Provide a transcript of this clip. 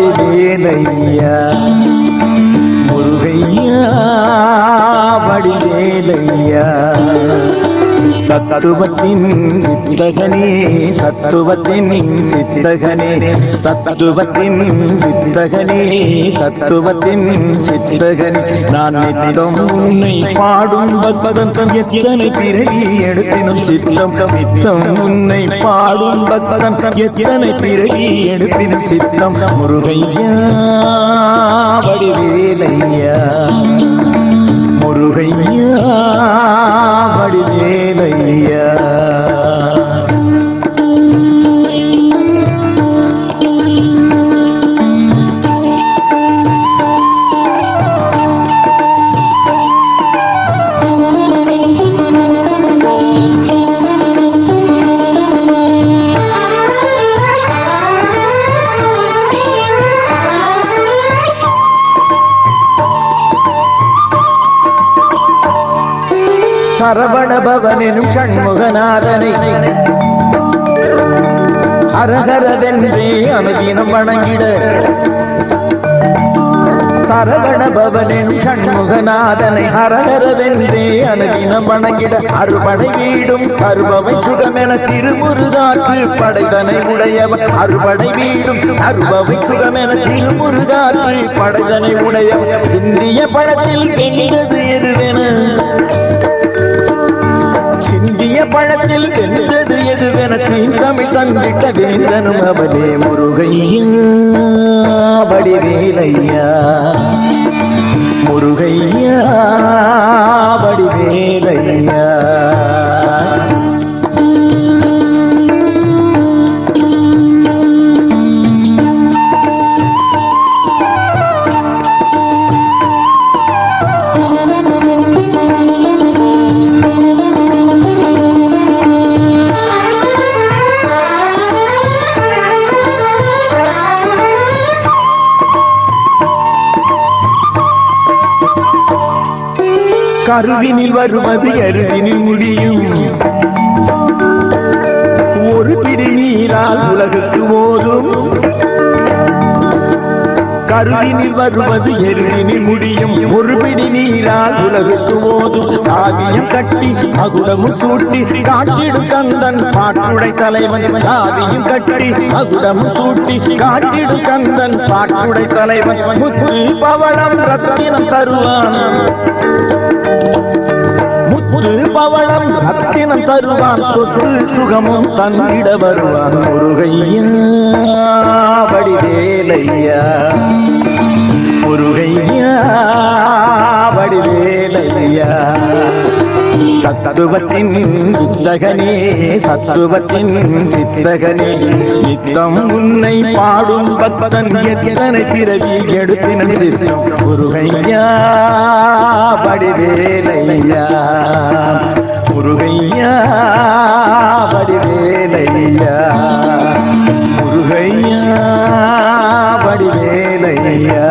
வடிவேலையா முருகையா வடிவேலையா தத்துவத்தின் வித்தகனே தத்துவத்தின் சித்தகனே தத்துவத்தின் வித்தகனே தத்துவத்தின் சித்தகனே நான் நித்தம் உன்னை பாடும் பக்தன் எத்தனை பிறவி எடுப்பினும் சித்தம் நித்தம் உன்னை பாடும் பக்தன் எத்தனை பிறவி எடுப்பினும் சித்தம் முருகையா வடிவேலையா முருகையா வடிவேலையா சரவண பவனும் ஷண்முகநாதனை ஹரஹரவென்றே அனுதினம் வணங்கிட சரவண பவனும் ஷண்முகநாதனை ஹரஹரவென்றே அனுதினம் வணங்கிட அறுபடை வீடும் அறுபவை சுகமென திருமுருகாற்று படைதனை உடையவர் அறுபடை வீடும் அறுபவை சுகமென திருமுருகாற்று படைதனை உடையவர் சிந்திய பழத்தில் வென்றது எதுவென சிந்திய பழத்தில் வென்றது எதுவென தமிழ் தந்திட்ட வேந்தனும் அவனே முருகையா வடிவேலையா முருகையா வடிவேலையா கருவினில் வருவது அருவினில் முடியும் ஒரு பிடி நீரால் உலகுக்கு ஓதும் கருவினில் வருவது எருவினில் முடியும் ஒரு பிடி நீரால் உலகுக்கு ஓதும் காவியம் கட்டி மகுடமும் சூட்டி காட்டிடும் கந்தன் பாட்டுடை தலைவன் காவியம் கட்டி மகுடமும் சூட்டி காட்டிடும் கந்தன் பாட்டுடை தலைவன் முத்து பவளம் ரத்தினம் தருவான் முத்து பவளம் ரத்தினம் தருவான் சொத்து சுகமும் தந்திட வருவான் முருகையா வடிவேலையா முருகையா வடிவேலையா தத்துவத்தின் வித்தகனே சத்துவத்தின் சித்தகனே நித்தம் உன்னை பாடும் பக்தன் எத்தனை பிறவி எடுப்பினும் சித்தம் முருகையா வடிவேலையா முருகையா வடிவேலையா முருகையா வடிவேலையா